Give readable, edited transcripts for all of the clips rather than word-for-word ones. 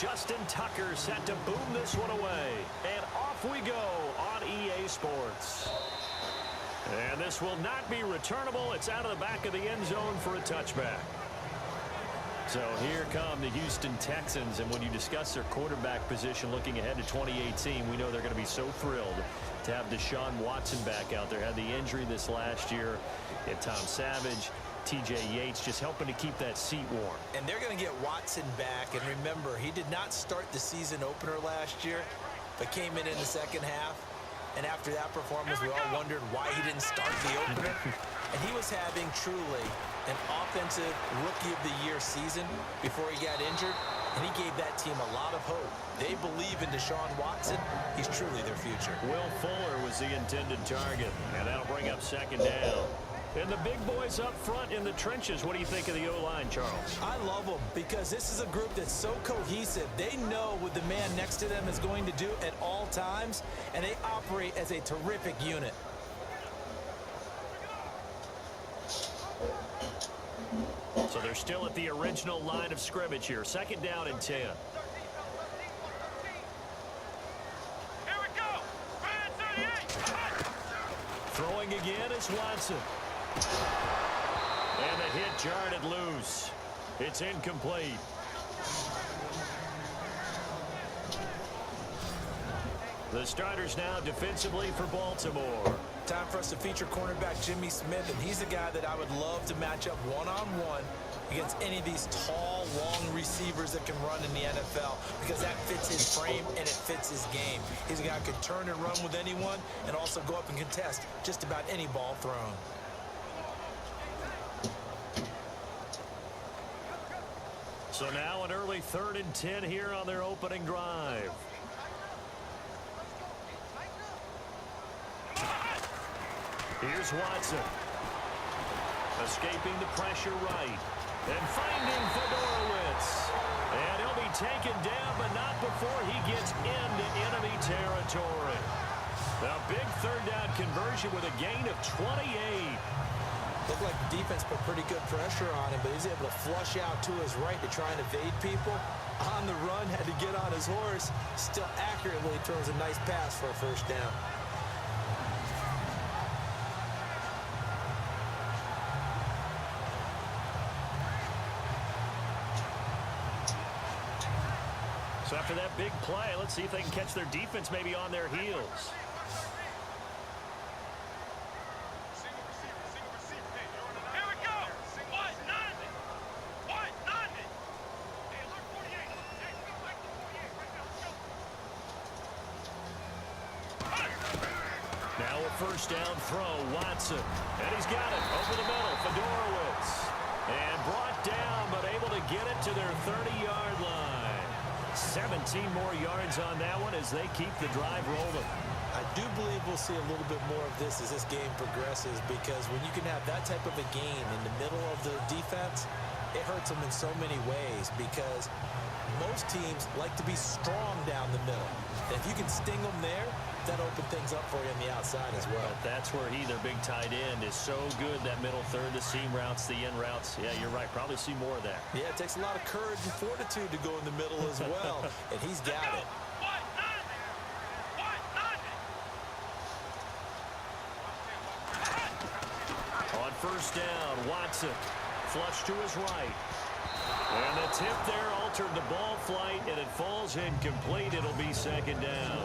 Justin Tucker set to boom this one away. And off we go on EA Sports. And this will not be returnable. It's out of the back of the end zone for a touchback. So here come the Houston Texans, and when you discuss their quarterback position looking ahead to 2018, we know they're going to be so thrilled to have Deshaun Watson back out there. Had the injury this last year. And Tom Savage, TJ Yates just helping to keep that seat warm. And they're going to get Watson back. And remember, he did not start the season opener last year, but came in the second half. And after that performance, we all wondered why he didn't start the opener. And he was having truly an offensive rookie of the year season before he got injured. And he gave that team a lot of hope. They believe in Deshaun Watson. He's truly their future. Will Fuller was the intended target. And that'll bring up second down. And the big boys up front in the trenches. What do you think of the O-line, Charles? I love them because this is a group that's so cohesive. They know what the man next to them is going to do at all times, and they operate as a terrific unit. So they're still at the original line of scrimmage here. Second down and 10. Throwing again is Watson. And the hit jarred it loose. It's incomplete. The starters now defensively for Baltimore. Time for us to feature cornerback Jimmy Smith, and he's the guy that I would love to match up one-on-one against any of these tall, long receivers that can run in the NFL because that fits his frame and it fits his game. He's a guy who can turn and run with anyone and also go up and contest just about any ball thrown. So now an early 3rd and 10 here on their opening drive. Here's Watson. Escaping the pressure right. And finding Fedorowicz. And he'll be taken down, but not before he gets into enemy territory. A big 3rd down conversion with a gain of 28. Looked like the defense put pretty good pressure on him, but he's able to flush out to his right to try and evade people. On the run, had to get on his horse. Still accurately throws a nice pass for a 1st down. So after that big play, let's see if they can catch their defense maybe on their heels. Now a 1st down throw, Watson. And he's got it over the middle, Fedorowicz. And brought down, but able to get it to their 30-yard line. 17 more yards on that one as they keep the drive rolling. I do believe we'll see a little bit more of this as this game progresses because when you can have that type of a game in the middle of the defense, it hurts them in so many ways because most teams like to be strong down the middle. And if you can sting them there, that opens things up for you on the outside as well. But that's where their big tight end, is so good, that middle third, the seam routes, the in routes. Yeah, you're right. Probably see more of that. Yeah, it takes a lot of courage and fortitude to go in the middle as well, and he's got it. On 1st down, Watson flush to his right. And the tip there altered the ball flight, and it falls incomplete. It'll be 2nd down.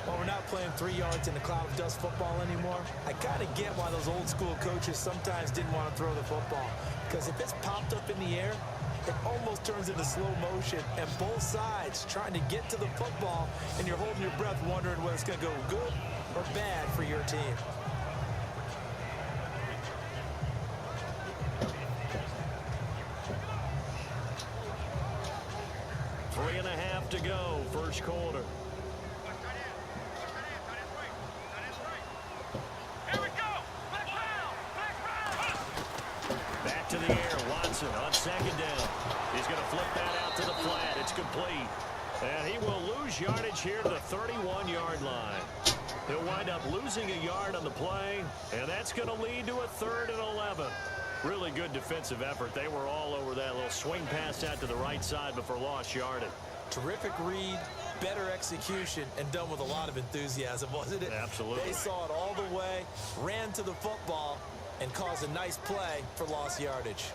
Well, we're not playing 3 yards in the cloud of dust football anymore. I kind of get why those old school coaches sometimes didn't want to throw the football. Because if it's popped up in the air, it almost turns into slow motion. And both sides trying to get to the football, and you're holding your breath wondering whether it's going to go good or bad for your team. Three and a half to go, 1st quarter. Back to the air, Watson on 2nd down. He's going to flip that out to the flat. It's complete. And he will lose yardage here to the 31-yard line. He'll wind up losing a yard on the play, and that's going to lead to a 3rd and 11. Really good defensive effort. They were all over that little swing pass out to the right side before lost yardage. Terrific read, better execution, and done with a lot of enthusiasm, wasn't it? Absolutely. They saw it all the way, ran to the football, and caused a nice play for lost yardage.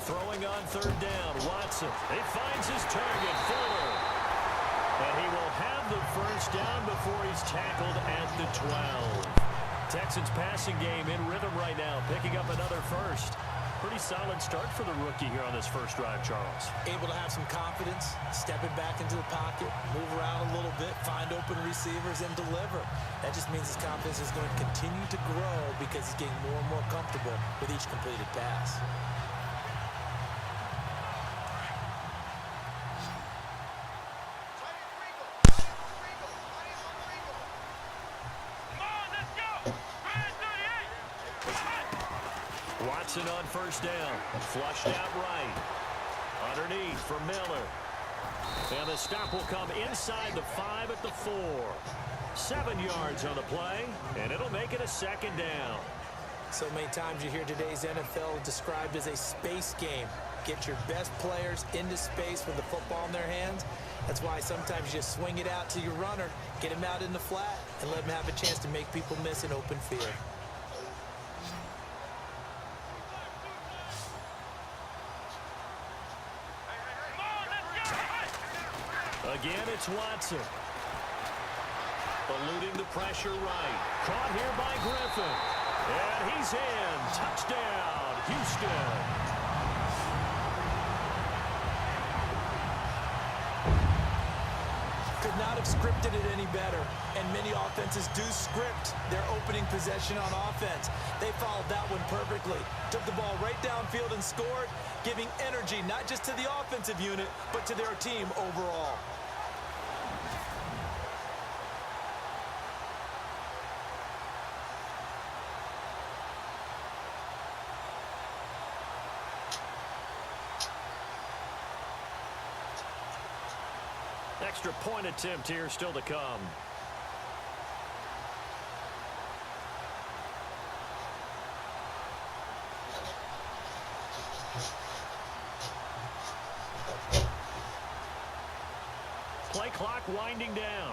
Throwing on third down, Watson. He finds his target, Fuller. And he will have the first down before he's tackled at the 12. Texans passing game in rhythm right now, picking up another first. Pretty solid start for the rookie here on this first drive, Charles. Able to have some confidence, stepping back into the pocket, move around a little bit, find open receivers, and deliver. That just means his confidence is going to continue to grow because he's getting more and more comfortable with each completed pass. Watson on first down. Flushed out right. Underneath for Miller. And the stop will come inside the 5 at the 4. 7 yards on the play, and it'll make it a second down. So many times you hear today's NFL described as a space game. Get your best players into space with the football in their hands. That's why sometimes you just swing it out to your runner, get him out in the flat, and let him have a chance to make people miss an open field. Again, it's Watson. Eluding the pressure right. Caught here by Griffin. And he's in. Touchdown, Houston. Could not have scripted it any better. And many offenses do script their opening possession on offense. They followed that one perfectly. Took the ball right downfield and scored, giving energy not just to the offensive unit, but to their team overall. Extra point attempt here still to come. Play clock winding down.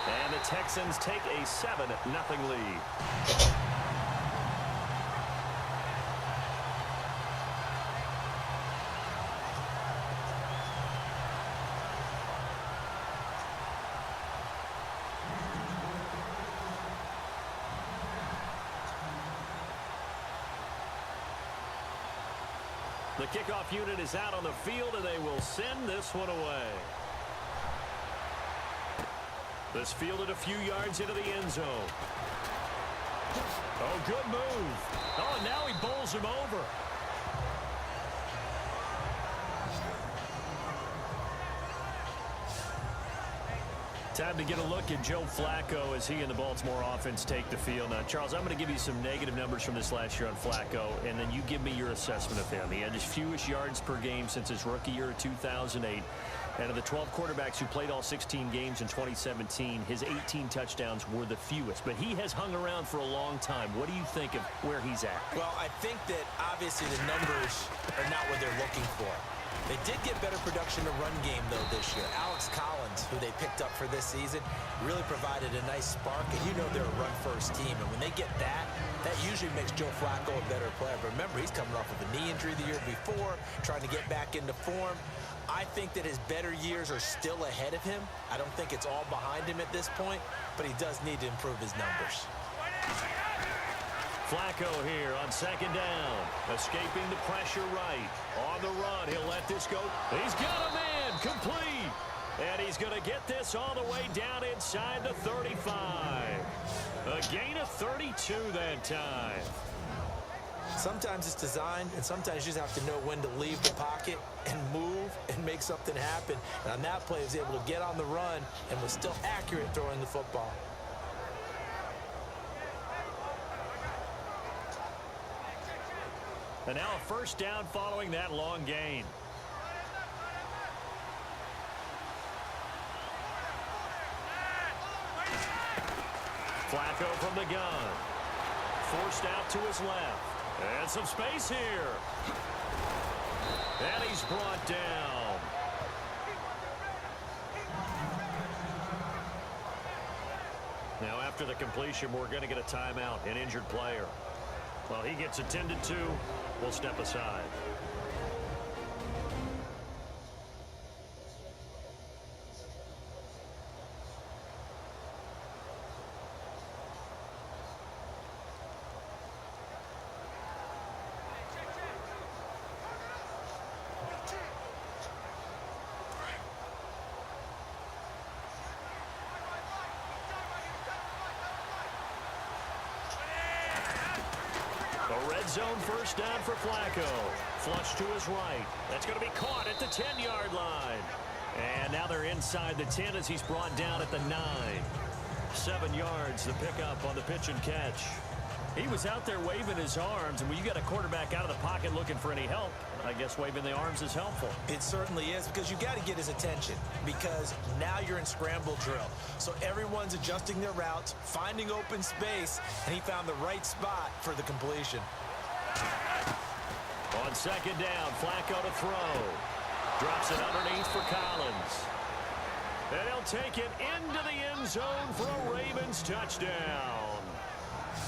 And the Texans take a 7-0 lead. The kickoff unit is out on the field, and they will send this one away. This fielded a few yards into the end zone. Oh, good move. Oh, and now he bowls him over. Time to get a look at Joe Flacco as he and the Baltimore offense take the field. Now, Charles, I'm going to give you some negative numbers from this last year on Flacco, and then you give me your assessment of him. He had his fewest yards per game since his rookie year of 2008. And of the 12 quarterbacks who played all 16 games in 2017, his 18 touchdowns were the fewest. But he has hung around for a long time. What do you think of where he's at? Well, I think that obviously the numbers are not what they're looking for. They did get better production in run game, though, this year. Alex Collins, who they picked up for this season, really provided a nice spark. And you know they're a run-first team. And when they get that, that usually makes Joe Flacco a better player. But remember, he's coming off of a knee injury the year before, trying to get back into form. I think that his better years are still ahead of him. I don't think it's all behind him at this point, but he does need to improve his numbers. Flacco here on second down. Escaping the pressure right. On the run, he'll let this go. He's got a man, complete. And he's going to get this all the way down inside the 35. A gain of 32 that time. Sometimes it's designed, and sometimes you just have to know when to leave the pocket and move and make something happen. And on that play, he was able to get on the run and was still accurate throwing the football. And now a first down following that long gain. Flacco from the gun. Forced out to his left. And some space here. And he's brought down. Now, after the completion, we're going to get a timeout, an injured player. Well, he gets attended to. We'll step aside. Red zone first down for Flacco. Flush to his right. That's going to be caught at the 10-yard line. And now they're inside the 10 as he's brought down at the 9. 7 yards the pickup on the pitch and catch. He was out there waving his arms, and when you got a quarterback out of the pocket looking for any help, I guess waving the arms is helpful. It certainly is, because you got to get his attention, because now you're in scramble drill. So everyone's adjusting their routes, finding open space, and he found the right spot for the completion. On second down, Flacco to throw. Drops it underneath for Collins. And he'll take it into the end zone for a Ravens touchdown.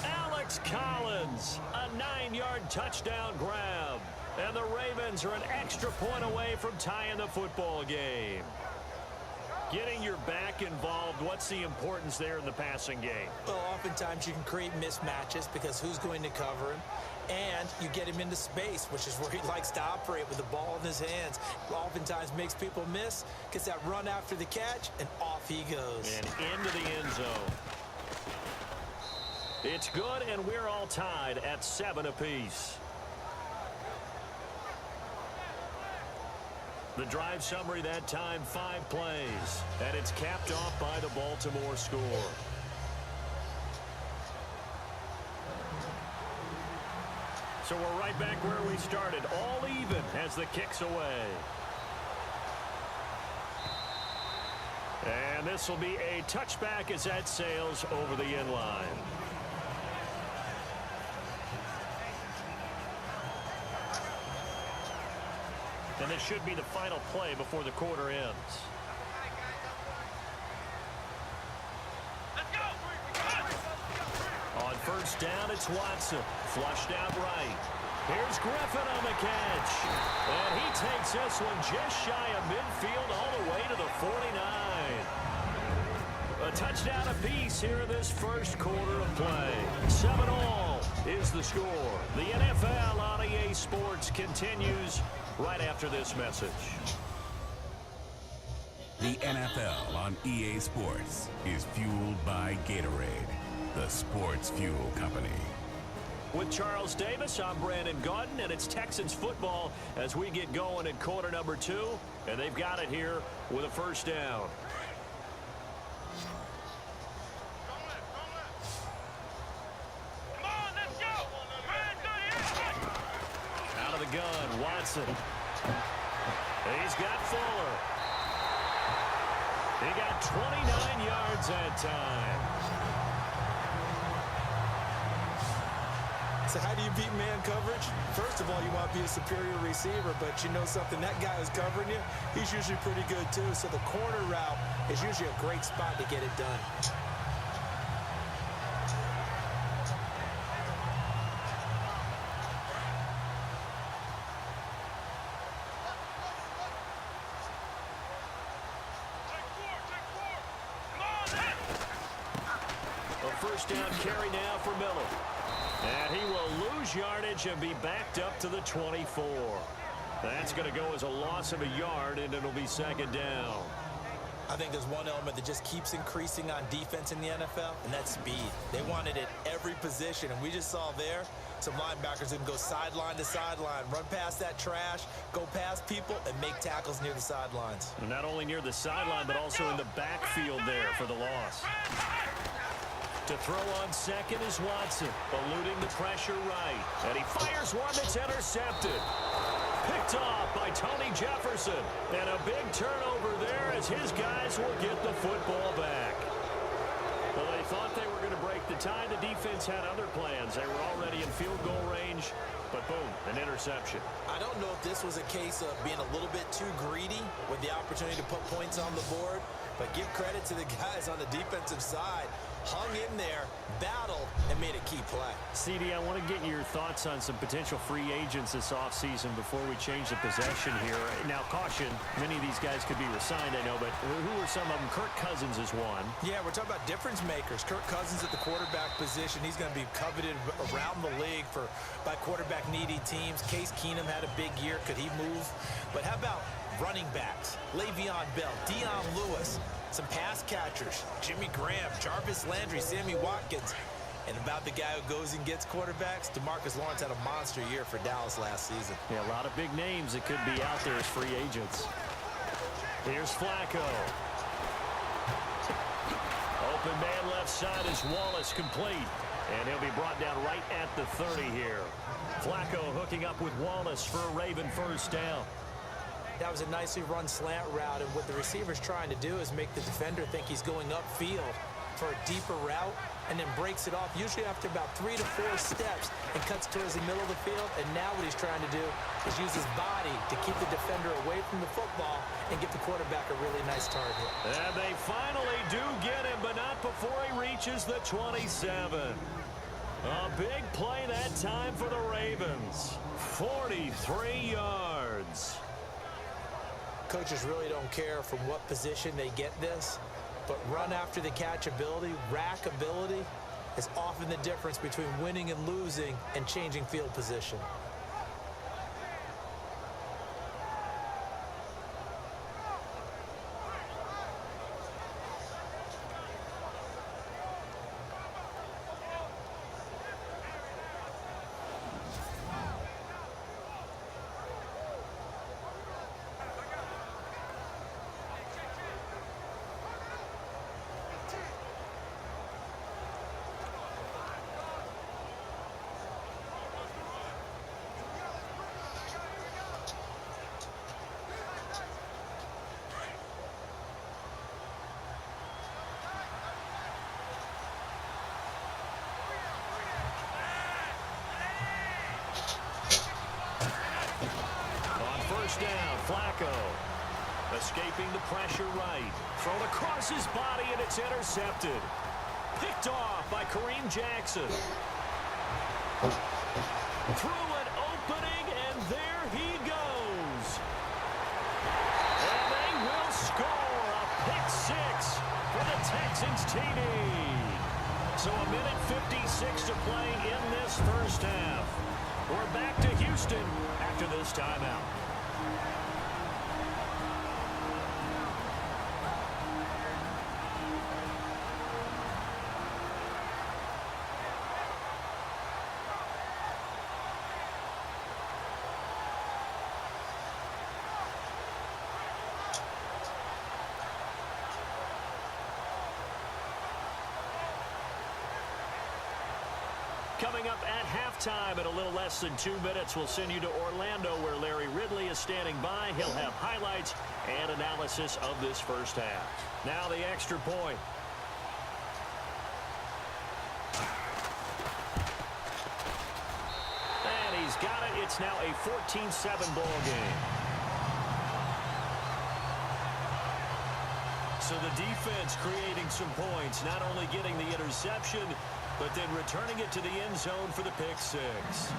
Alex Collins, a 9-yard touchdown grab. And the Ravens are an extra point away from tying the football game. Getting your back involved, what's the importance there in the passing game? Well, oftentimes you can create mismatches because who's going to cover him? And you get him into space, which is where he likes to operate with the ball in his hands. Oftentimes makes people miss, gets that run after the catch, and off he goes. And into the end zone. It's good, and we're all tied at 7 apiece. The drive summary that time, 5 plays. And it's capped off by the Baltimore score. So we're right back where we started, all even as the kick's away. And this will be a touchback as that sails over the end line. And this should be the final play before the quarter ends. On first down, it's Watson. Flushed out right. Here's Griffin on the catch. And he takes this one just shy of midfield all the way to the 49. A touchdown apiece here in this first quarter of play. 7-all is the score. The NFL on EA Sports continues right after this message. The NFL on EA Sports is fueled by Gatorade, the sports fuel company. With Charles Davis, I'm Brandon Gaudin, and it's Texans football as we get going in quarter number 2, and they've got it here with a first down. Out of the gun, Watson. He's got Fuller. He got 29 yards that time. So how do you beat man coverage? First of all, you want to be a superior receiver, but you know something, that guy who's covering you, he's usually pretty good too. So the corner route is usually a great spot to get it done. A first down carry now for Miller. And he will lose yardage and be backed up to the 24. That's going to go as a loss of a yard, and it'll be second down. I think there's one element that just keeps increasing on defense in the NFL, and that's speed. They want it at every position, and we just saw there some linebackers who can go sideline to sideline, run past that trash, go past people, and make tackles near the sidelines. And not only near the sideline, but also in the backfield there for the loss. To throw on second is Watson, eluding the pressure right. And he fires one that's intercepted. Picked off by Tony Jefferson. And a big turnover there as his guys will get the football back. Well, they thought they were going to break the time, the defense had other plans. They were already in field goal range, but boom, an interception. I don't know if this was a case of being a little bit too greedy with the opportunity to put points on the board, but give credit to the guys on the defensive side. Hung in there, battled, and made a key play. CD, I want to get your thoughts on some potential free agents this offseason before we change the possession here. Now, caution, many of these guys could be re-signed, I know, but who are some of them? Kirk Cousins is one. Yeah, we're talking about difference makers. Kirk Cousins at the quarterback position. He's going to be coveted around the league by quarterback-needy teams. Case Keenum had a big year. Could he move? But how about running backs? Le'Veon Bell, Dion Lewis. Some pass catchers, Jimmy Graham, Jarvis Landry, Sammy Watkins. And about the guy who goes and gets quarterbacks, DeMarcus Lawrence had a monster year for Dallas last season. Yeah, a lot of big names that could be out there as free agents. Here's Flacco. Open man left side is Wallace, complete. And he'll be brought down right at the 30 here. Flacco hooking up with Wallace for a Raven first down. That was a nicely run slant route, and what the receiver's trying to do is make the defender think he's going upfield for a deeper route, and then breaks it off, usually after about 3 to 4 steps, and cuts towards the middle of the field. And now what he's trying to do is use his body to keep the defender away from the football and get the quarterback a really nice target. And they finally do get him, but not before he reaches the 27. A big play that time for the Ravens. 43 yards. Coaches really don't care from what position they get this, but run after the catch ability, rack ability, is often the difference between winning and losing and changing field position. Down, Flacco escaping the pressure right. Thrown across his body, and it's intercepted. Picked off by Kareem Jackson. Through an opening, and there he goes. And they will score a pick six for the Texans TD. So a minute 56 to play in this first half. We're back to Houston after this timeout. Coming up at halftime in a little less than 2 minutes, we'll send you to Orlando where Larry Ridley is standing by. He'll have highlights and analysis of this first half. Now the extra point. And he's got it. It's now a 14-7 ball game. So the defense creating some points, not only getting the interception, but then returning it to the end zone for the pick six.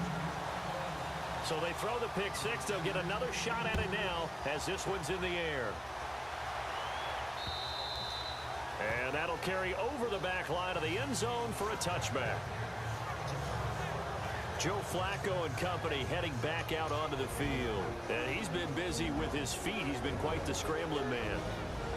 So they throw the pick six. They'll get another shot at it now as this one's in the air. And that'll carry over the back line of the end zone for a touchback. Joe Flacco and company heading back out onto the field. And he's been busy with his feet. He's been quite the scrambling man.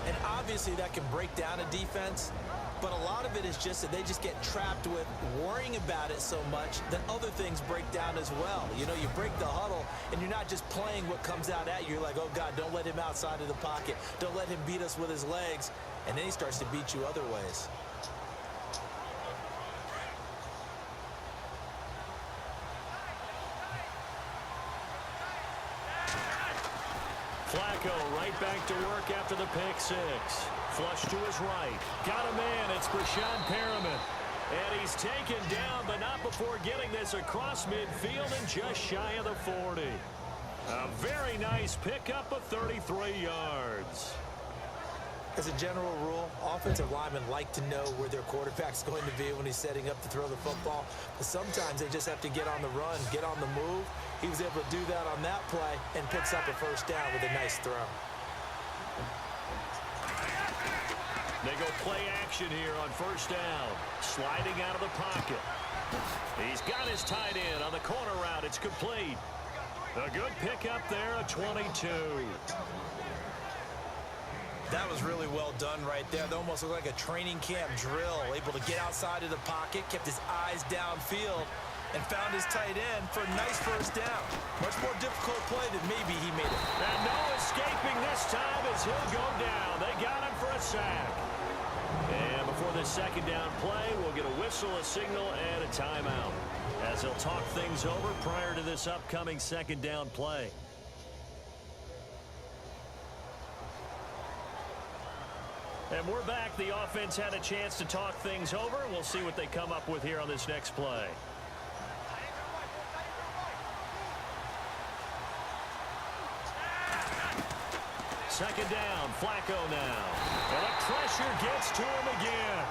And obviously that can break down a defense. But a lot of it is just that they just get trapped with worrying about it so much that other things break down as well. You know, you break the huddle, and you're not just playing what comes out at you. You're like, oh, God, don't let him outside of the pocket. Don't let him beat us with his legs. And then he starts to beat you other ways. Flacco right back to work after the pick six. Flush to his right. Got a man. It's Brashad Perriman. And he's taken down, but not before getting this across midfield and just shy of the 40. A very nice pickup of 33 yards. As a general rule, offensive linemen like to know where their quarterback's going to be when he's setting up to throw the football. But sometimes they just have to get on the run, get on the move. He was able to do that on that play and picks up a first down with a nice throw. They go play action here on first down. Sliding out of the pocket. He's got his tight end on the corner route. It's complete. A good pickup there, a 22. That was really well done right there. That almost looked like a training camp drill. Able to get outside of the pocket, kept his eyes downfield, and found his tight end for a nice first down. Much more difficult play than maybe he made it. And no escaping this time as he'll go down. They got him for a sack. And before the second down play, we'll get a whistle, a signal, and a timeout, as they'll talk things over prior to this upcoming second down play. And we're back. The offense had a chance to talk things over. We'll see what they come up with here on this next play. Second down, Flacco now. And the pressure gets to him again.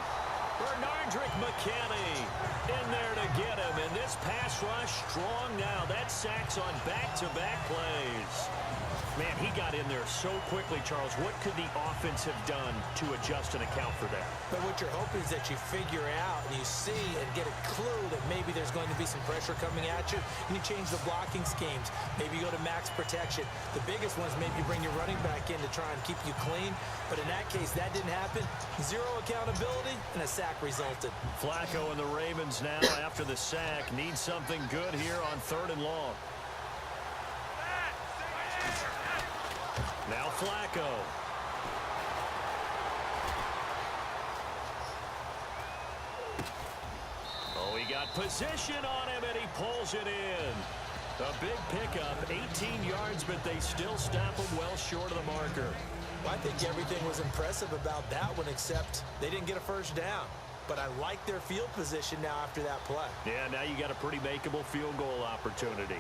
Bernardrick McKinney in there to get him. And this pass rush strong now. That sacks on back-to-back plays. Man, he got in there so quickly, Charles. What could the offense have done to adjust and account for that? But what you're hoping is that you figure out and you see and get a clue that maybe there's going to be some pressure coming at you, and you change the blocking schemes. Maybe you go to max protection. The biggest one is maybe bring your running back in to try and keep you clean. But in that case, that didn't happen. Zero accountability, and a sack resulted. Flacco and the Ravens now, after the sack, need something good here on 3rd and long. Now Flacco. Oh, he got position on him, and he pulls it in. A big pickup, 18 yards, but they still stop him well short of the marker. Well, I think everything was impressive about that one, except they didn't get a first down. But I like their field position now after that play. Yeah, now you got a pretty makeable field goal opportunity.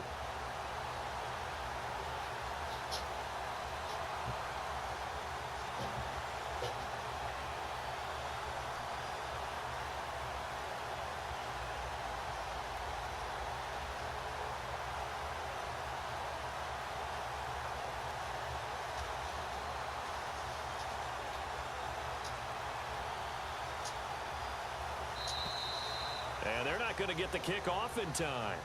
And they're not going to get the kick off in time.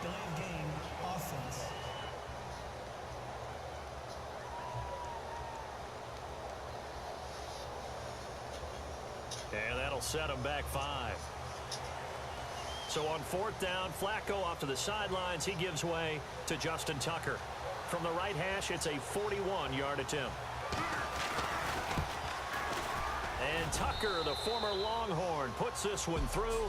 Delay of game, offense. And that'll set him back 5. So on 4th down, Flacco off to the sidelines. He gives way to Justin Tucker. From the right hash, it's a 41-yard attempt. And Tucker, the former Longhorn, puts this one through.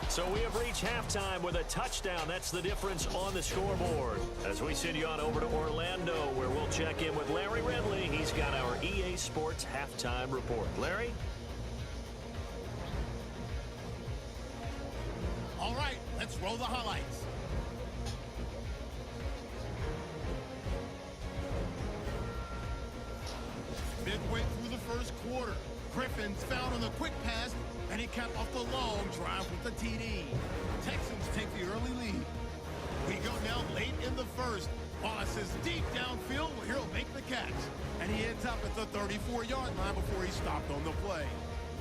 So we have reached halftime with a touchdown. That's the difference on the scoreboard. As we send you on over to Orlando, where we'll check in with Larry Ridley. He's got our EA Sports halftime report. Larry? All right, let's roll the highlights. Midway through the first quarter, Griffin's found on the quick pass, and he capped off the long drive with the TD. Texans take the early lead. We go now late in the first. Wallace is deep downfield where he'll make the catch. And he ends up at the 34-yard line before he stopped on the play.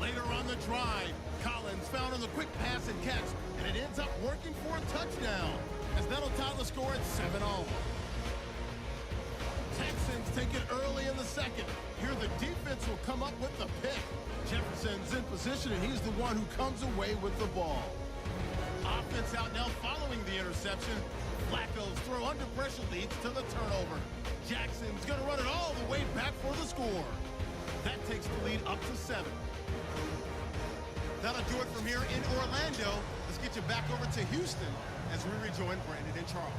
Later on the drive, Collins found on the quick pass and catch, and it ends up working for a touchdown, as that'll tie the score at 7-0. Texans take it early in the second. Here the defense will come up with the pick. Jefferson's in position, and he's the one who comes away with the ball. Offense out now following the interception. Flacco's throw under pressure leads to the turnover. Jackson's going to run it all the way back for the score. That takes the lead up to 7. That'll do it from here in Orlando. Let's get you back over to Houston as we rejoin Brandon and Charles.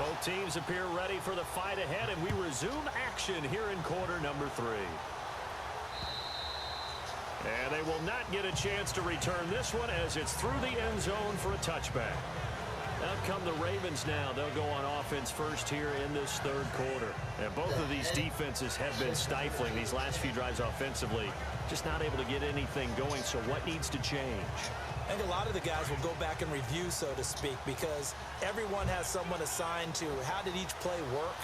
Both teams appear ready for the fight ahead, and we resume action here in quarter number 3. And they will not get a chance to return this one as it's through the end zone for a touchback. Out come the Ravens now. They'll go on offense first here in this third quarter. And both of these defenses have been stifling these last few drives offensively. Just not able to get anything going, so what needs to change? I think a lot of the guys will go back and review, so to speak, because everyone has someone assigned to how did each play work.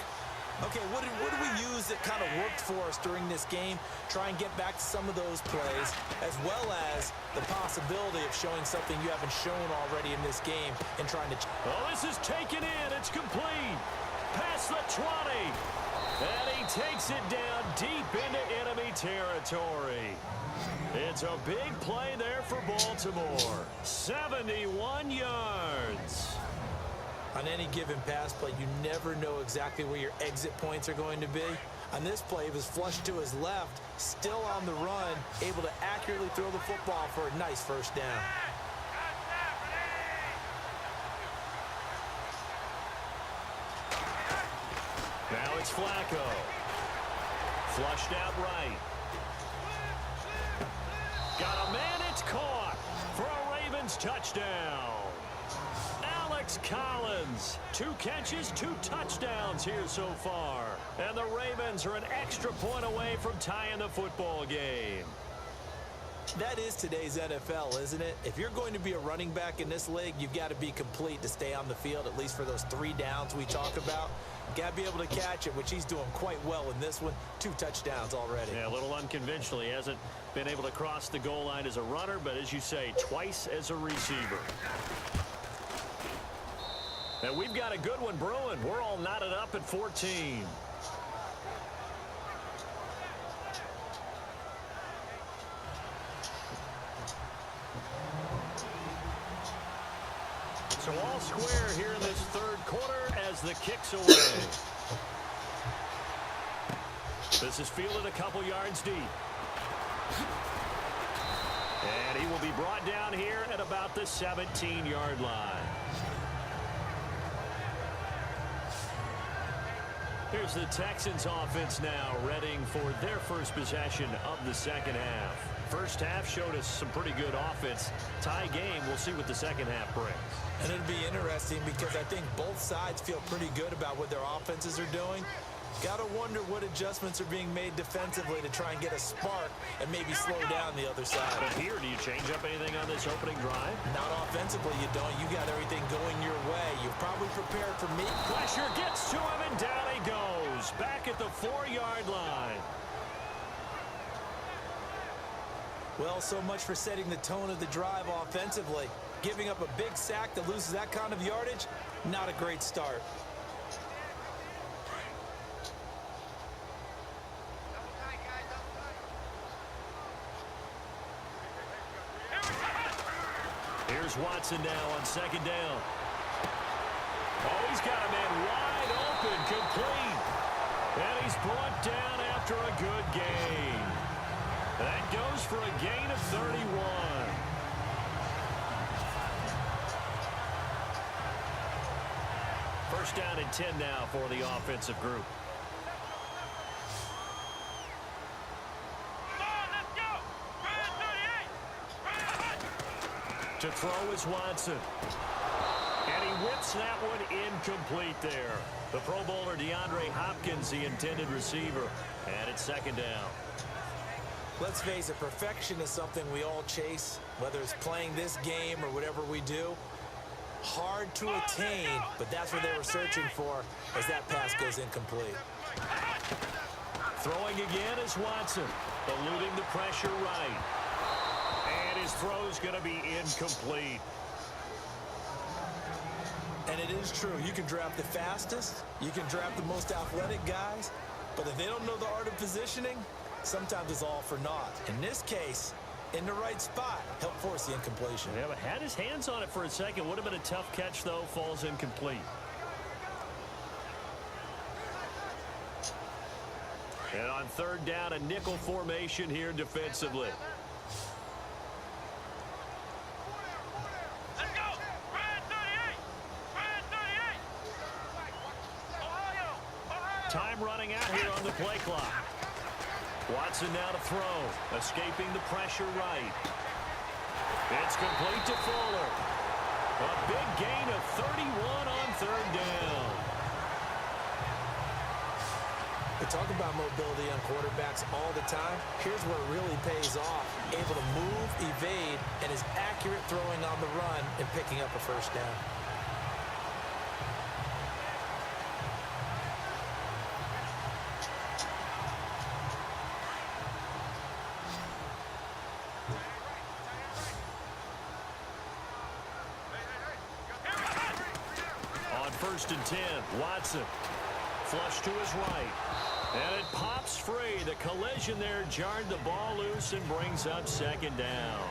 Okay, what did we use that kind of worked for us during this game? Try and get back to some of those plays, as well as the possibility of showing something you haven't shown already in this game and trying to... Well, this is taken in. It's complete. Past the 20. And he takes it down deep into enemy territory. It's a big play there for Baltimore. 71 yards. On any given pass play, you never know exactly where your exit points are going to be. On this play, he was flushed to his left, still on the run, able to accurately throw the football for a nice first down. Now it's Flacco. Flushed out right. Got a man, it's caught for a Ravens touchdown. Alex Collins, 2 catches, 2 touchdowns here so far. And the Ravens are an extra point away from tying the football game. That is today's NFL, isn't it? If you're going to be a running back in this league, you've got to be complete to stay on the field, at least for those 3 downs we talk about. Got to be able to catch it, which he's doing quite well in this one. 2 touchdowns already. Yeah, a little unconventional. He hasn't been able to cross the goal line as a runner, but as you say, twice as a receiver. And we've got a good one brewing. We're all knotted up at 14. So all square here in this third quarter as the kick's away. This is fielded a couple yards deep. And he will be brought down here at about the 17-yard line. Here's the Texans offense now, readying for their first possession of the second half. First half showed us some pretty good offense. Tie game, we'll see what the second half brings. And it'll be interesting because I think both sides feel pretty good about what their offenses are doing. Got to wonder what adjustments are being made defensively to try and get a spark and maybe slow down the other side. But here, do you change up anything on this opening drive? Not offensively, you don't. You got everything going your way. You've probably prepared for me. Pressure gets to him, and down he goes. Back at the 4-yard line. Well, so much for setting the tone of the drive offensively. Giving up a big sack that loses that kind of yardage, not a great start. Here's Watson now on second down. Oh, he's got a man wide open, complete. And he's brought down after a good gain. That goes for a gain of 31. First down and 10 now for the offensive group. To throw is Watson. And he whips that one incomplete there. The Pro Bowler DeAndre Hopkins, the intended receiver. And it's second down. Let's face it, perfection is something we all chase, whether it's playing this game or whatever we do. Hard to attain, but that's what they were searching for as that pass goes incomplete. Throwing again is Watson, eluding the pressure right. And his throw's going to be incomplete. And it is true. You can draft the fastest. You can draft the most athletic guys. But if they don't know the art of positioning, sometimes it's all for naught. In this case, in the right spot, help force the incompletion. Yeah, but had his hands on it for a second. Would have been a tough catch, though. Falls incomplete. And on third down, a nickel formation here defensively. Time running out here on the play clock. Watson now to throw. Escaping the pressure right. It's complete to Fuller. A big gain of 31 on third down. We talk about mobility on quarterbacks all the time. Here's where it really pays off. Able to move, evade, and is accurate throwing on the run and picking up a first down. On 1st and 10, Watson. Flush to his right. And it pops free. The collision there jarred the ball loose and brings up second down.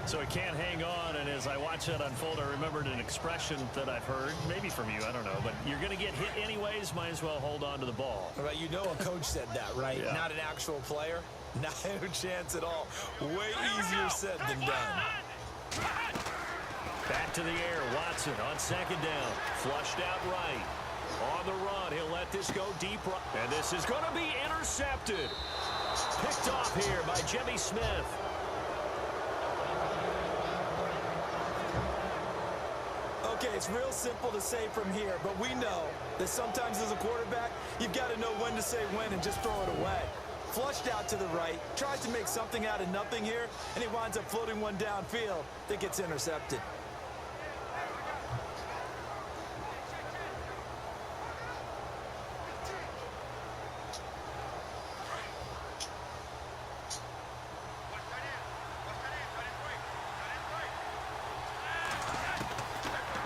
So he can't hang on, and as I watch that unfold, I remembered an expression that I've heard, maybe from you, I don't know, but you're going to get hit anyways, might as well hold on to the ball. Right, you know a coach said that, right? Yeah. Not an actual player. Not a chance at all. Way easier said than done. Back to the air, Watson on second down. Flushed out right. On the run, he'll let this go deep right. And this is going to be intercepted. Picked off here by Jimmy Smith. Okay, it's real simple to say from here, but we know that sometimes as a quarterback, you've got to know when to say when and just throw it away. Flushed out to the right, tries to make something out of nothing here, and he winds up floating one downfield that gets intercepted.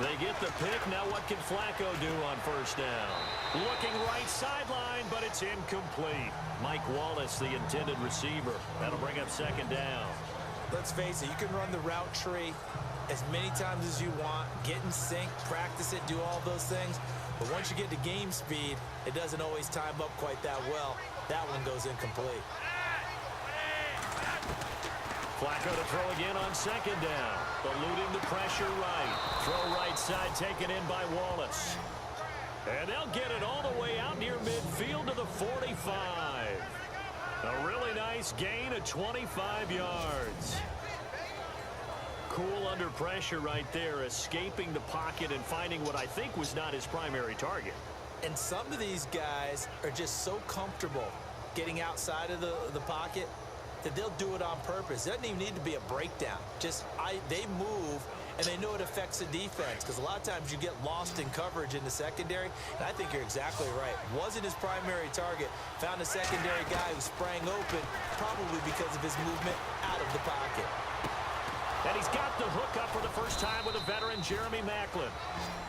They get the pick. Now what can Flacco do on first down? Looking right sideline, but it's incomplete. Mike Wallace, the intended receiver. That'll bring up second down. Let's face it, you can run the route tree as many times as you want, get in sync, practice it, do all those things. But once you get to game speed, it doesn't always time up quite that well. That one goes incomplete. Flacco to throw again on second down. Eluding the pressure right. Throw right side taken in by Wallace. And they'll get it all the way out near midfield to the 45. A really nice gain of 25 yards. Cool under pressure right there, escaping the pocket and finding what I think was not his primary target. And some of these guys are just so comfortable getting outside of the pocket that they'll do it on purpose. It doesn't even need to be a breakdown. They move, and they know it affects the defense, because a lot of times you get lost in coverage in the secondary, and I think you're exactly right. Wasn't his primary target. Found a secondary guy who sprang open, probably because of his movement out of the pocket. And he's got the hook up for the first time with a veteran, Jeremy Maclin.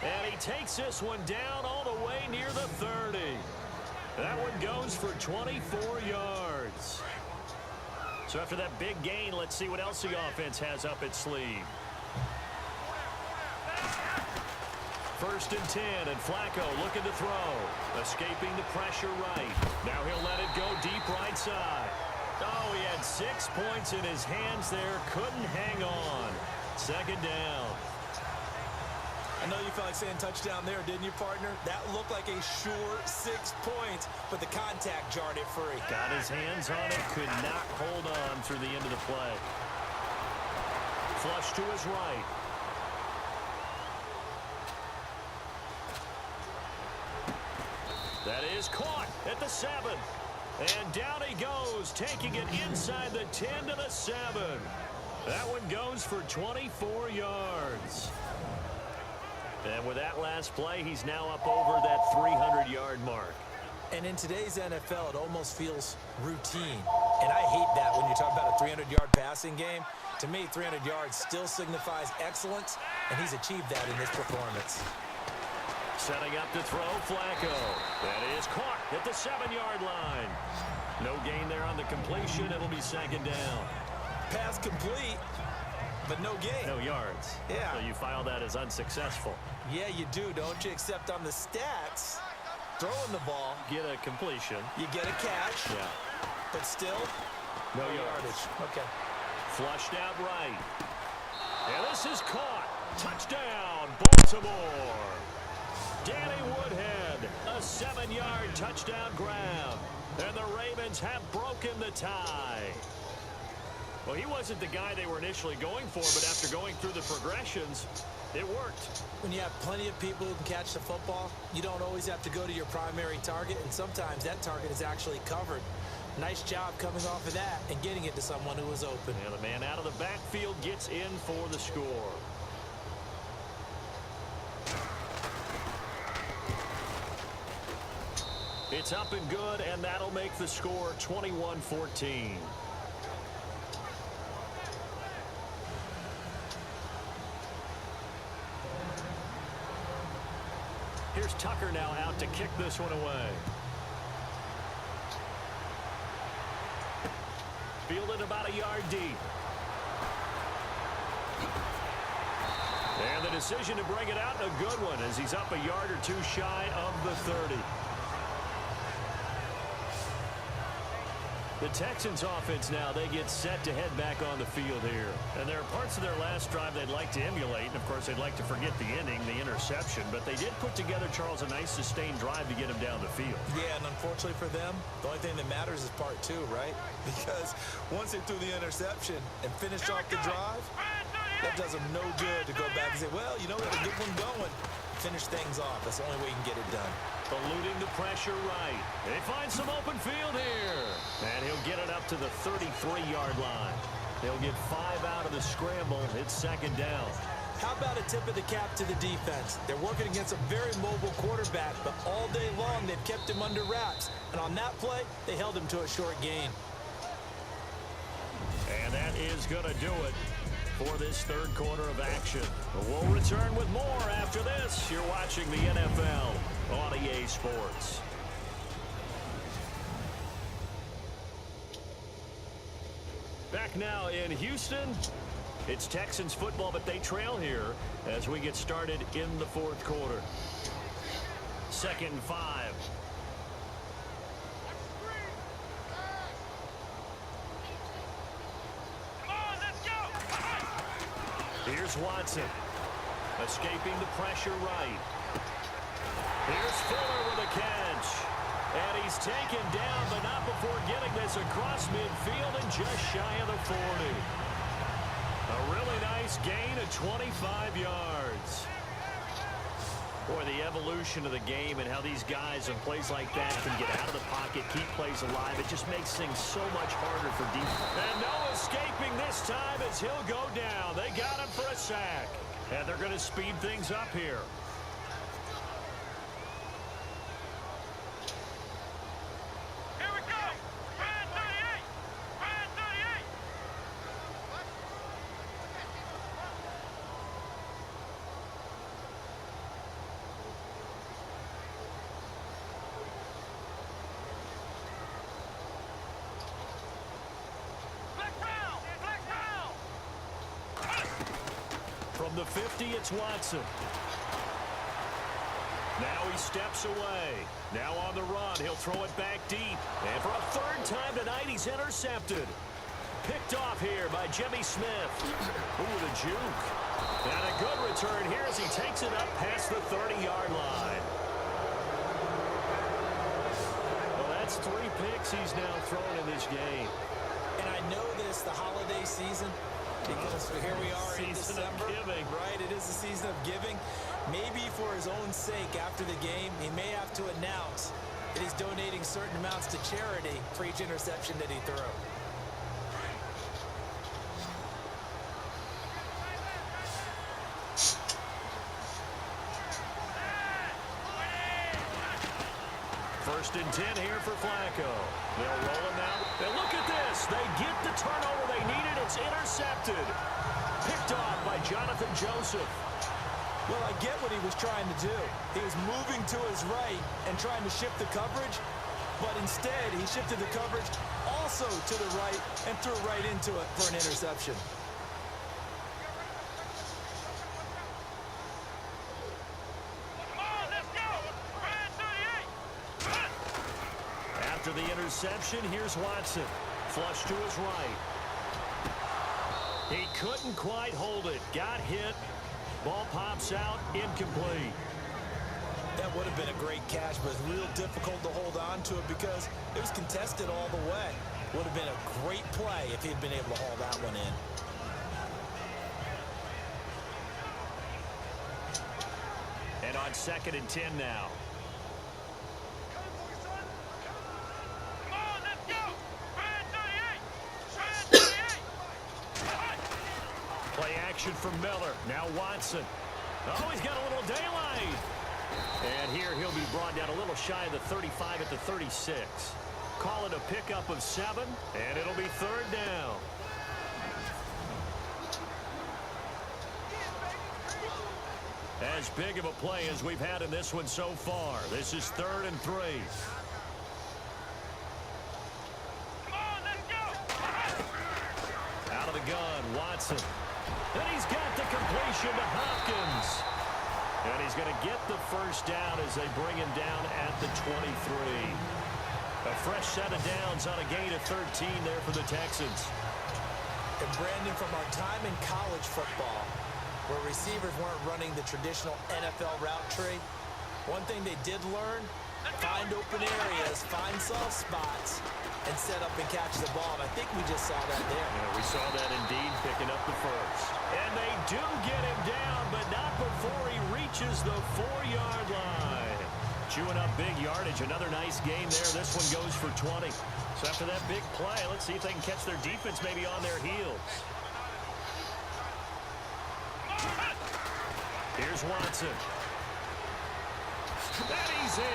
And he takes this one down all the way near the 30. That one goes for 24 yards. So after that big gain, let's see what else the offense has up its sleeve. 1st and 10, and Flacco looking to throw. Escaping the pressure right. Now he'll let it go deep right side. Oh, he had 6 points in his hands there. Couldn't hang on. Second down. I know you felt like saying touchdown there, didn't you, partner? That looked like a sure 6 points, but the contact jarred it free. Got his hands on it, could not hold on through the end of the play. Flush to his right. That is caught at the 7. And down he goes, taking it inside the 10 to the 7. That one goes for 24 yards. And with that last play, he's now up over that 300-yard mark. And in today's NFL, it almost feels routine. And I hate that when you talk about a 300-yard passing game. To me, 300 yards still signifies excellence, and he's achieved that in this performance. Setting up to throw, Flacco. That is caught at the 7-yard line. No gain there on the completion. It'll be second down. Pass complete, but no gain. No yards. Yeah. So you file that as unsuccessful. Yeah, you do, don't you? Except on the stats, throwing the ball, Get a completion. you get a catch, Yeah. but still, No no yards. yardage. Okay. Flushed out right. And this is caught. Touchdown, Baltimore. Danny Woodhead, a 7-yard touchdown grab. And the Ravens have broken the tie. Well, he wasn't the guy they were initially going for, but after going through the progressions, it worked. When you have plenty of people who can catch the football, you don't always have to go to your primary target, and sometimes that target is actually covered. Nice job coming off of that and getting it to someone who was open. And the man out of the backfield gets in for the score. It's up and good, and that'll make the score 21-14. Here's Tucker now out to kick this one away. Fielded about a yard deep. And the decision to bring it out, a good one, as he's up a yard or two shy of the 30. The Texans offense now, they get set to head back on the field here. And there are parts of their last drive they'd like to emulate. And, of course, they'd like to forget the ending, the interception. But they did put together, Charles, a nice sustained drive to get him down the field. Yeah, and unfortunately for them, the only thing that matters is part two, right? Because once they threw the interception and finished off the drive, that does them no good to go back and say, well, you know, we had a good one going. Finish things off. That's the only way you can get it done. Eluding the pressure right. They find some open field here. And he'll get it up to the 33-yard line. They'll get 5 out of the scramble. It's second down. How about a tip of the cap to the defense? They're working against a very mobile quarterback, but all day long they've kept him under wraps. And on that play, they held him to a short gain. And that is going to do it for this third quarter of action. We'll return with more after this. You're watching the NFL on EA Sports. Back now in Houston. It's Texans football, but they trail here as we get started in the fourth quarter. 2nd and 5. Here's Watson, escaping the pressure right. Here's Fuller with a catch. And he's taken down, but not before getting this across midfield and just shy of the 40. A really nice gain of 25 yards. Boy, the evolution of the game and how these guys in plays like that can get out of the pocket, keep plays alive, it just makes things so much harder for defense. And no escaping this time as he'll go down. They got him for a sack. And they're going to speed things up here. Here we go. Brad 38. Brad 38. From the 50, it's Watson. Now he steps away. Now on the run, he'll throw it back deep. And for a third time tonight, he's intercepted. Picked off here by Jimmy Smith. Ooh, the juke. And a good return here as he takes it up past the 30-yard line. Well, that's 3 picks he's now thrown in this game. And I know this, the holiday season, because here we are in December, right? It is the season of giving. Maybe for his own sake after the game, he may have to announce that he's donating certain amounts to charity for each interception that he threw. First and 10 here for Flacco. They'll roll him out. And look at this. They get the turnover they needed. It's intercepted. Picked off by Jonathan Joseph. Well, I get what he was trying to do. He was moving to his right and trying to shift the coverage, but instead he shifted the coverage also to the right and threw right into it for an interception. After the interception, here's Watson. Flush to his right. He couldn't quite hold it. Got hit. Ball pops out. Incomplete. That would have been a great catch, but it's real difficult to hold on to it because it was contested all the way. Would have been a great play if he'd been able to haul that one in. And on 2nd and 10 now. Come on, let's go. Brand 38. Brand 38. Play action from Miller. Now Watson. Oh, he's got a little daylight. And here he'll be brought down a little shy of the 35 at the 36. Call it a pickup of 7, and it'll be 3rd down. As big of a play as we've had in this one so far. This is 3rd and 3. Come on, let's go. Out of the gun, Watson. And he's got the completion to Hopkins. And he's going to get the first down as they bring him down at the 23. A fresh set of downs on a gain of 13 there for the Texans. And Brandon, from our time in college football, where receivers weren't running the traditional NFL route tree, one thing they did learn, find open areas, find soft spots, and set up and catch the ball. And I think we just saw that there. Yeah, we saw that indeed, picking up the first. And they do get him down, but not before he reaches the 4-yard line. Chewing up big yardage. Another nice gain there. This one goes for 20. So after that big play, let's see if they can catch their defense maybe on their heels. Here's Watson. And he's in.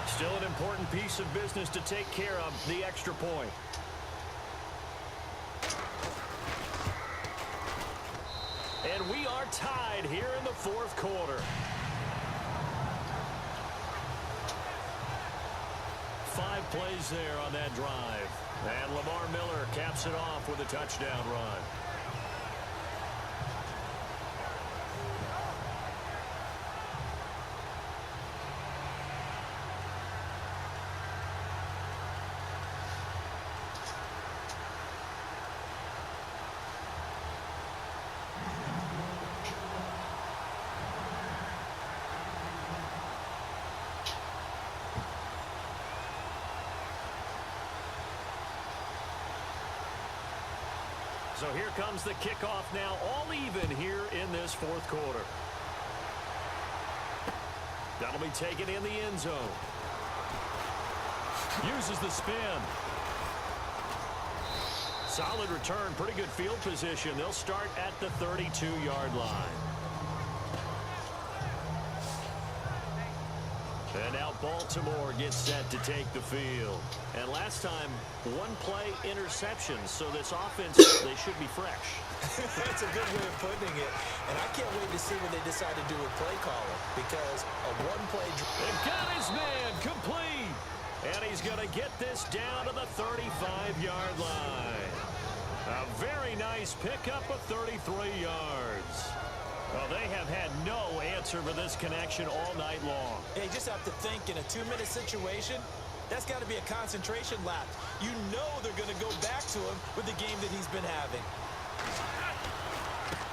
Still an important piece of business to take care of, the extra point. And we are tied here in the 4th quarter. 5 plays there on that drive. And Lamar Miller caps it off with a touchdown run. So here comes the kickoff now, all even here in this 4th quarter. That'll be taken in the end zone. Uses the spin. Solid return, pretty good field position. They'll start at the 32-yard line. And now Baltimore gets set to take the field. And last time, 1-play interception. So this offense, they should be fresh. That's a good way of putting it. And I can't wait to see what they decide to do with play calling. Because a 1-play... They've got his man complete. And he's going to get this down to the 35-yard line. A very nice pickup of 33 yards. Well, they have had no answer for this connection all night long. They just have to think in a 2-minute situation, that's got to be a concentration lap. You know they're going to go back to him with the game that he's been having.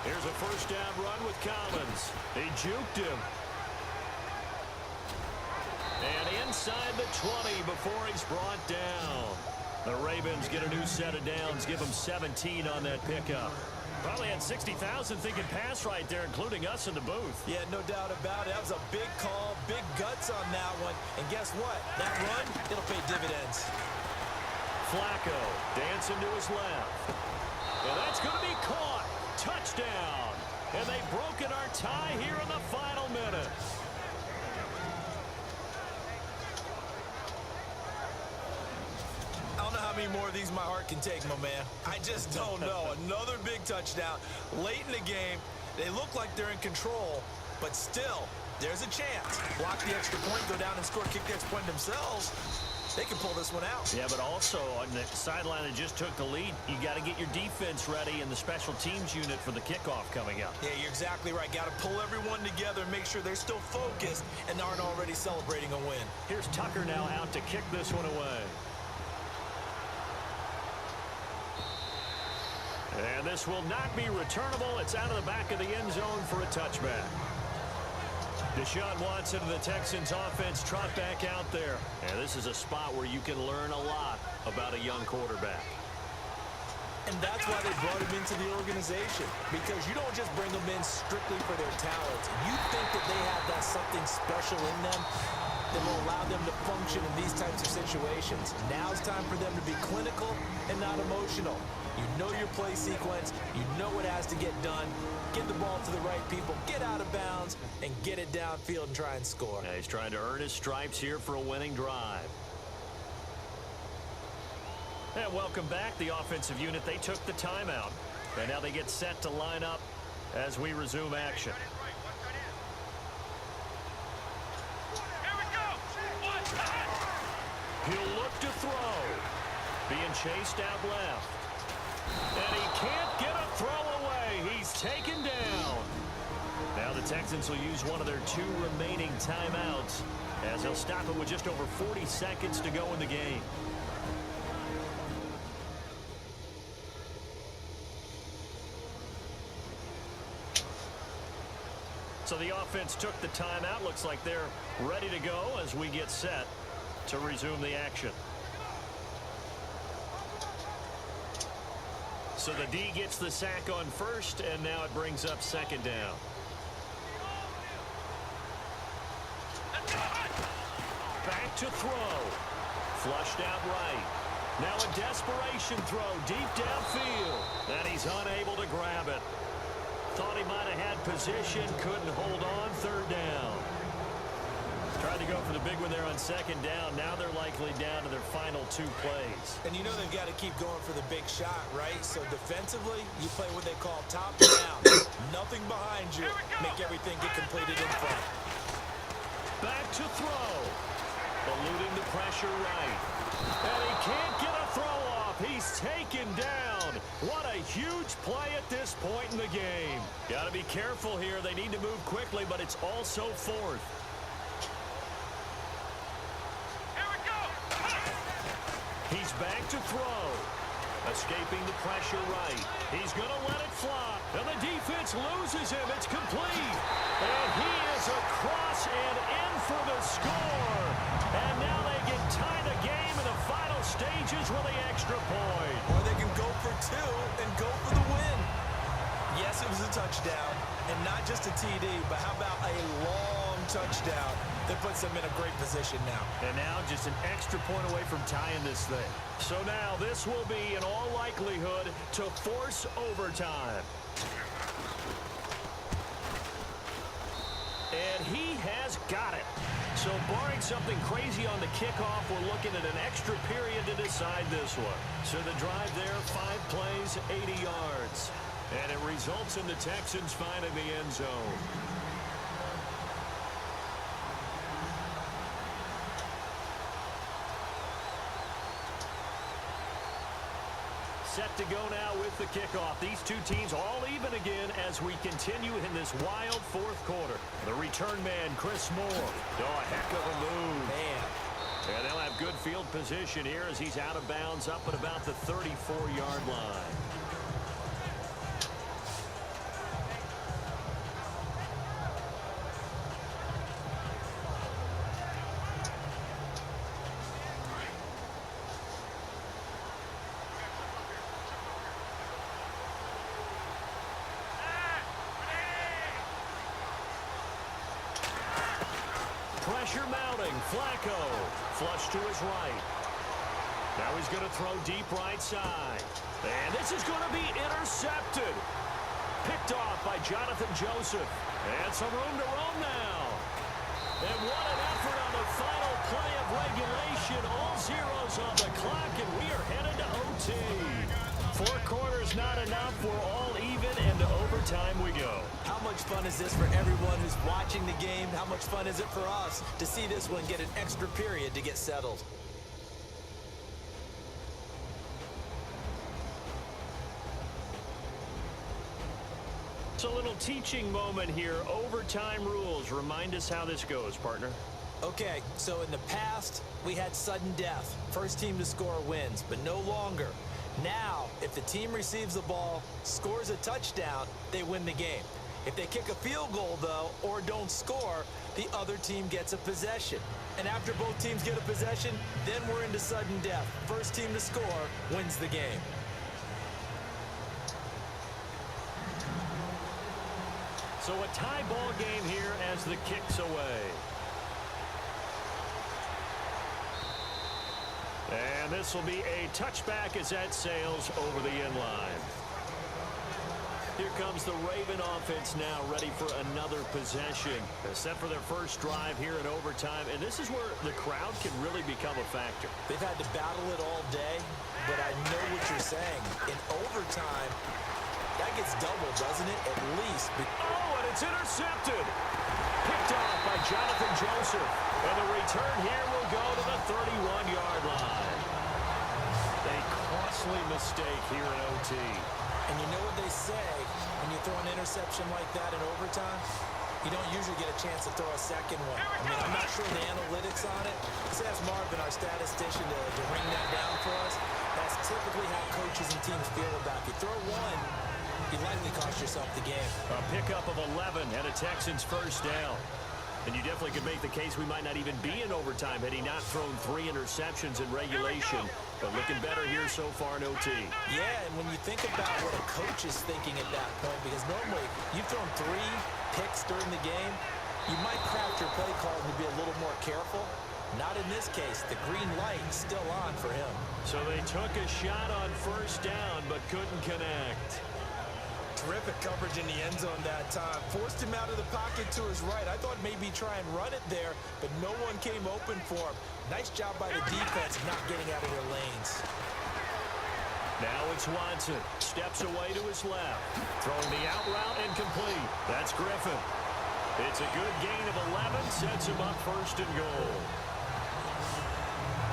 Here's a first down run with Collins. He juked him. And inside the 20 before he's brought down. The Ravens get a new set of downs, give them 17 on that pickup. Probably had 60,000 thinking pass right there, including us in the booth. Yeah, no doubt about it. That was a big call, big guts on that one. And guess what? That run, it'll pay dividends. Flacco dancing to his left. And that's going to be caught. Touchdown. And they've broken our tie here in the final minute. I don't know how many more of these my heart can take, my man. I just don't know. Another big touchdown late in the game. They look like they're in control, but still, there's a chance. Block the extra point, go down and score, kick the extra point themselves. they can pull this one out. Yeah, but also on the sideline that just took the lead, you got to get your defense ready and the special teams unit for the kickoff coming up. Yeah, you're exactly right. Got to pull everyone together and make sure they're still focused and aren't already celebrating a win. Here's Tucker now out to kick this one away. And this will not be returnable. It's out of the back of the end zone for a touchback. Deshaun Watson of the Texans offense trot back out there. And this is a spot where you can learn a lot about a young quarterback. And that's why they brought him into the organization. Because you don't just bring them in strictly for their talent. You think that they have that something special in them that will allow them to function in these types of situations. Now it's time for them to be clinical and not emotional. You know your play sequence. You know what has to get done. Get the ball to the right people. Get out of bounds and get it downfield and try and score. Yeah, he's trying to earn his stripes here for a winning drive. And welcome back, the offensive unit. They took the timeout. And now they get set to line up as we resume action. He'll look to throw. Being chased out left. And he can't get a throw away. He's taken down. Now the Texans will use one of their 2 remaining timeouts as they'll stop it with just over 40 seconds to go in the game. So the offense took the timeout. Looks like they're ready to go as we get set to resume the action. So the D gets the sack on first, and now it brings up second down. Back to throw. Flushed out right. Now a desperation throw deep downfield. And he's unable to grab it. Thought he might have had position, couldn't hold on, third down. Tried to go for the big one there on second down. Now they're likely down to their final 2 plays. And you know they've got to keep going for the big shot, right? So defensively, you play what they call top down. Nothing behind you. Make everything get completed in front. Back to throw. Eluding the pressure right. And he can't get a throw off. He's taken down. What a huge play at this point in the game. Got to be careful here. They need to move quickly, but it's also 4th. He's back to throw. Escaping the pressure right. He's going to let it fly. And the defense loses him. It's complete. And he is across and in for the score. And now they can tie the game in the final stages with the extra point. Or they can go for 2 and go for the win. Yes, it was a touchdown. And not just a TD, but how about a long touchdown that puts them in a great position now. And now just an extra point away from tying this thing. So now this will be, in all likelihood, to force overtime. And he has got it. So barring something crazy on the kickoff, we're looking at an extra period to decide this one. So the drive there, 5 plays, 80 yards. And it results in the Texans finding the end zone. Set to go now with the kickoff. These 2 teams all even again as we continue in this wild 4th quarter. The return man, Chris Moore. Oh, a heck of a move. Man. And they'll have good field position here as he's out of bounds up at about the 34-yard line. Pressure mounting. Flacco. Flush to his right. Now he's going to throw deep right side. And this is going to be intercepted. Picked off by Jonathan Joseph. And some room to roam now. And what an effort on the final play of regulation. All zeros on the clock, and we are headed to OT. 4 quarters not enough. We're all even, and to overtime we go. How much fun is this for everyone who's watching the game? How much fun is it for us to see this one get an extra period to get settled? It's a little teaching moment here. Overtime rules. Remind us how this goes, partner. Okay, so in the past, we had sudden death. First team to score wins, but no longer. Now, if the team receives the ball, scores a touchdown, they win the game. If they kick a field goal, though, or don't score, the other team gets a possession. And after both teams get a possession, then we're into sudden death. First team to score wins the game. So a tie ball game here as the kick's away. And this will be a touchback as that sails over the end line. Here comes the Raven offense now, ready for another possession. They're set for their first drive here in overtime, and this is where the crowd can really become a factor. They've had to battle it all day, but I know what you're saying. In overtime, that gets doubled, doesn't it? At least. Oh, and it's intercepted. Picked off by Jonathan Joseph. And the return here will go to the 31-yard line. A costly mistake here in OT. And you know what they say, when you throw an interception like that in overtime, you don't usually get a chance to throw a second one. I mean, I'm not sure the analytics on it. Let's ask Marvin, our statistician, to ring that down for us. That's typically how coaches and teams feel about it. You throw one, you likely cost yourself the game. A pickup of 11 and a Texans first down. And you definitely could make the case we might not even be in overtime had he not thrown 3 interceptions in regulation. But looking better here so far in OT. Yeah, and when you think about what a coach is thinking at that point, because normally you've thrown 3 picks during the game, you might craft your play call to be a little more careful. Not in this case. The green light is still on for him. So they took a shot on first down but couldn't connect. Terrific coverage in the end zone that time. Forced him out of the pocket to his right. I thought maybe try and run it there, but no one came open for him. Nice job by the defense of not getting out of their lanes. Now it's Watson. Steps away to his left. Throwing the out route and complete. That's Griffin. It's a good gain of 11. Sets him up first and goal.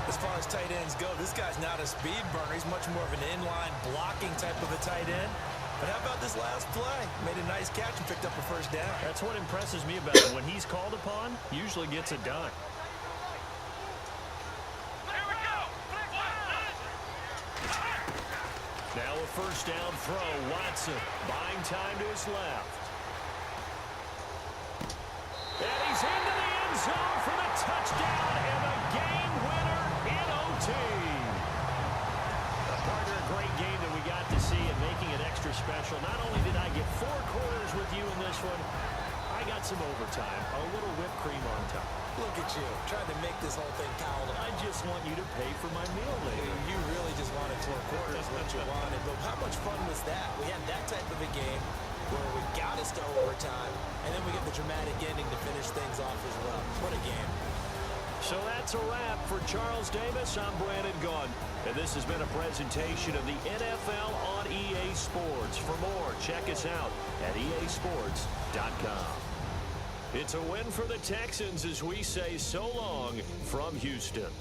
As far as tight ends go, this guy's not a speed burner. He's much more of an inline blocking type of a tight end. But how about this last play? Made a nice catch and picked up a first down. That's what impresses me about him. When he's called upon, usually gets it done. Here we go. Now a first down throw. Watson buying time to his left. And he's into the end zone for the touchdown and the game winner in OT. Partner, a great game that we got to see and making it extra special. Not only did I get 4 quarters with you in this one, I got some overtime, a little whipped cream on top. Look at you, trying to make this whole thing palatable. I just want you to pay for my meal later. You really just wanted 4 quarters, what you wanted. But how much fun was that? We had that type of a game where we got us to overtime, and then we get the dramatic ending to finish things off as well. What a game. So that's a wrap for Charles Davis. I'm Brandon Gaudin, and this has been a presentation of the NFL on EA Sports. For more, check us out at easports.com. It's a win for the Texans as we say so long from Houston.